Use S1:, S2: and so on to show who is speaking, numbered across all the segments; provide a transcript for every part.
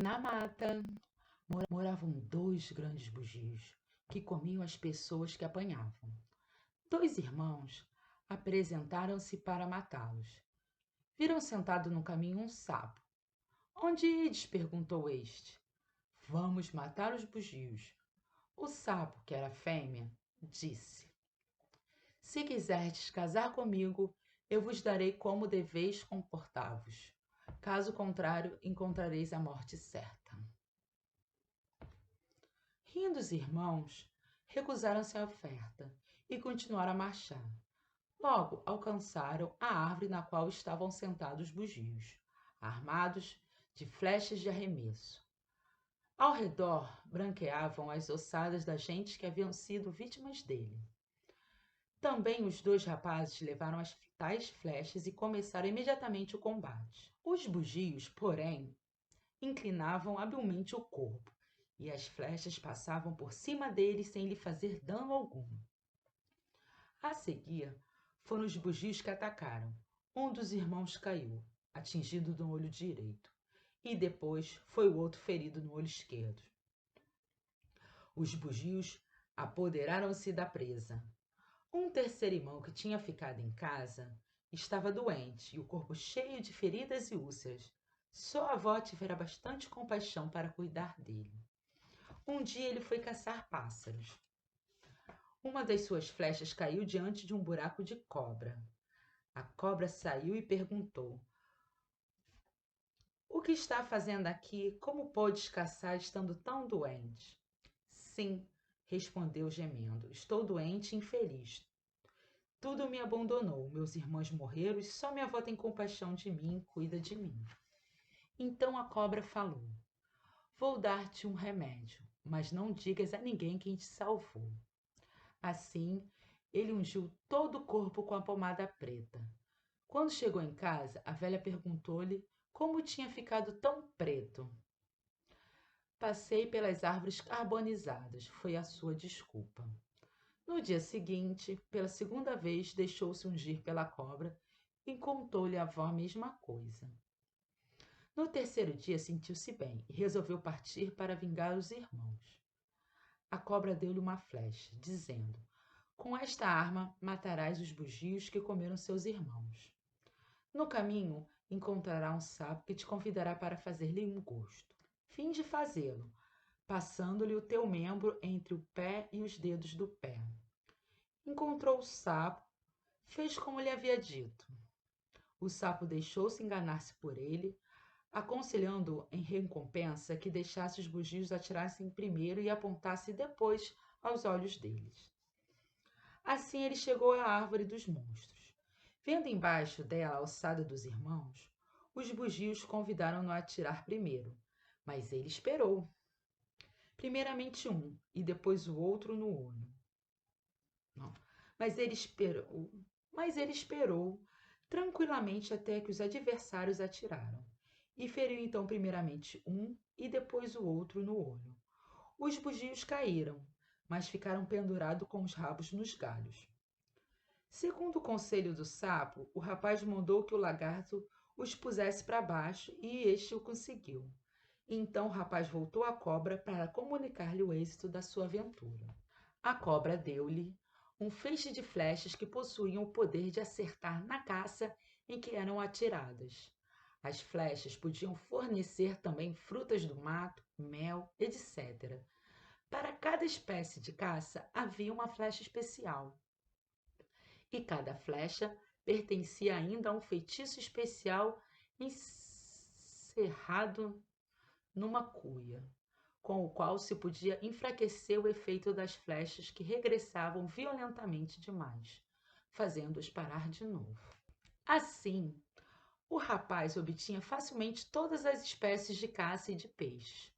S1: Na mata moravam dois grandes bugios que comiam as pessoas que apanhavam. Dois irmãos apresentaram-se para matá-los. Viram sentado no caminho um sapo. Onde ides? Perguntou este. Vamos matar os bugios. O sapo, que era fêmea, disse: Se quiserdes casar comigo, eu vos darei como deveis comportar-vos. Caso contrário, encontrareis a morte certa. Rindo os irmãos, recusaram-se à oferta e continuaram a marchar. Logo alcançaram a árvore na qual estavam sentados os bugios, armados de flechas de arremesso. Ao redor branqueavam as ossadas das gentes que haviam sido vítimas dele. Também os dois rapazes levaram as tais flechas e começaram imediatamente o combate. Os bugios, porém, inclinavam habilmente o corpo, e as flechas passavam por cima dele sem lhe fazer dano algum. A seguir, foram os bugios que atacaram. Um dos irmãos caiu, atingido no olho direito, e depois foi o outro ferido no olho esquerdo. Os bugios apoderaram-se da presa. Um terceiro irmão que tinha ficado em casa estava doente e o corpo cheio de feridas e úlceras. Sua avó tivera bastante compaixão para cuidar dele. Um dia ele foi caçar pássaros. Uma das suas flechas caiu diante de um buraco de cobra. A cobra saiu e perguntou: O que está fazendo aqui? Como podes caçar estando tão doente? Sim, respondeu gemendo. Estou doente e infeliz. Tudo me abandonou. Meus irmãos morreram e só minha avó tem compaixão de mim e cuida de mim. Então a cobra falou: Vou dar-te um remédio, mas não digas a ninguém quem te salvou. Assim, ele ungiu todo o corpo com a pomada preta. Quando chegou em casa, a velha perguntou-lhe como tinha ficado tão preto. Passei pelas árvores carbonizadas, foi a sua desculpa. No dia seguinte, pela segunda vez, deixou-se ungir pela cobra e contou-lhe a avó a mesma coisa. No terceiro dia, sentiu-se bem e resolveu partir para vingar os irmãos. A cobra deu-lhe uma flecha, dizendo: Com esta arma matarás os bugios que comeram seus irmãos. No caminho, encontrará um sapo que te convidará para fazer-lhe um gosto. Finge fazê-lo, passando-lhe o teu membro entre o pé e os dedos do pé. Encontrou o sapo, fez como lhe havia dito. O sapo deixou-se enganar-se por ele, aconselhando-o em recompensa que deixasse os bugios atirassem primeiro e apontasse depois aos olhos deles. Assim ele chegou à árvore dos monstros. Vendo embaixo dela a ossada dos irmãos, os bugios convidaram-no a atirar primeiro, mas ele esperou. Primeiramente um e depois o outro no olho. Não. Mas ele esperou tranquilamente até que os adversários atiraram, e feriu então primeiramente um e depois o outro no olho. Os bugios caíram, mas ficaram pendurados com os rabos nos galhos. Segundo o conselho do sapo, o rapaz mandou que o lagarto os pusesse para baixo e este o conseguiu. Então o rapaz voltou à cobra para comunicar-lhe o êxito da sua aventura. A cobra deu-lhe um feixe de flechas que possuíam o poder de acertar na caça em que eram atiradas. As flechas podiam fornecer também frutas do mato, mel, etc. Para cada espécie de caça havia uma flecha especial. E cada flecha pertencia ainda a um feitiço especial encerrado numa cuia, com o qual se podia enfraquecer o efeito das flechas que regressavam violentamente demais, fazendo-os parar de novo. Assim, o rapaz obtinha facilmente todas as espécies de caça e de peixes.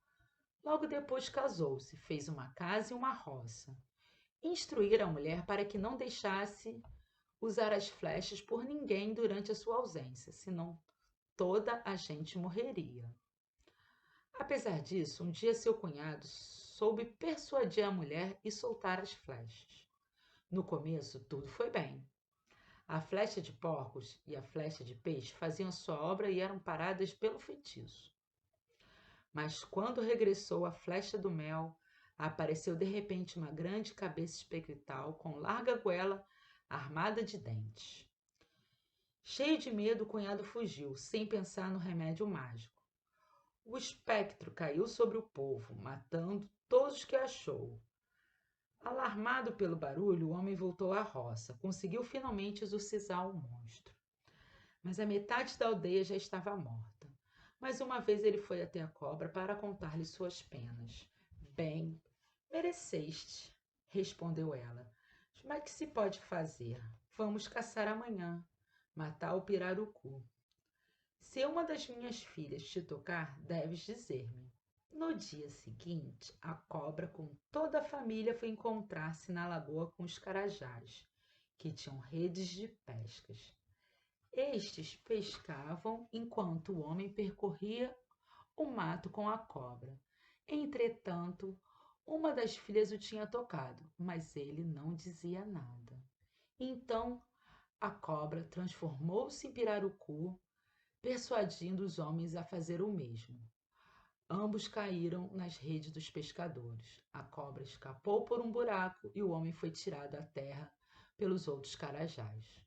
S1: Logo depois casou-se, fez uma casa e uma roça. Instruíra a mulher para que não deixasse usar as flechas por ninguém durante a sua ausência, senão toda a gente morreria. Apesar disso, um dia seu cunhado soube persuadir a mulher e soltar as flechas. No começo, tudo foi bem. A flecha de porcos e a flecha de peixe faziam sua obra e eram paradas pelo feitiço. Mas quando regressou à flecha do mel, apareceu de repente uma grande cabeça espectral com larga goela armada de dentes. Cheio de medo, o cunhado fugiu, sem pensar no remédio mágico. O espectro caiu sobre o povo, matando todos os que achou. Alarmado pelo barulho, o homem voltou à roça. Conseguiu finalmente exorcizar o monstro. Mas a metade da aldeia já estava morta. Mais uma vez ele foi até a cobra para contar-lhe suas penas. Bem, mereceste, respondeu ela. Mas que se pode fazer? Vamos caçar amanhã, matar o pirarucu. Se uma das minhas filhas te tocar, deves dizer-me. No dia seguinte, a cobra com toda a família foi encontrar-se na lagoa com os carajás, que tinham redes de pescas. Estes pescavam enquanto o homem percorria o mato com a cobra. Entretanto, uma das filhas o tinha tocado, mas ele não dizia nada. Então, a cobra transformou-se em pirarucu, persuadindo os homens a fazer o mesmo. Ambos caíram nas redes dos pescadores. A cobra escapou por um buraco e o homem foi tirado à terra pelos outros carajás.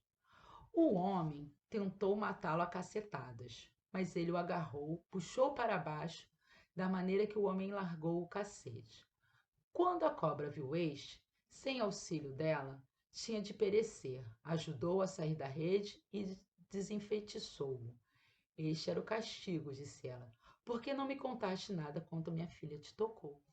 S1: O homem tentou matá-lo a cacetadas, mas ele o agarrou, puxou para baixo, da maneira que o homem largou o cacete. Quando a cobra viu este, sem auxílio dela, tinha de perecer, ajudou a sair da rede e desenfeitiçou-o. Este era o castigo, disse ela. Por que não me contaste nada quando minha filha te tocou?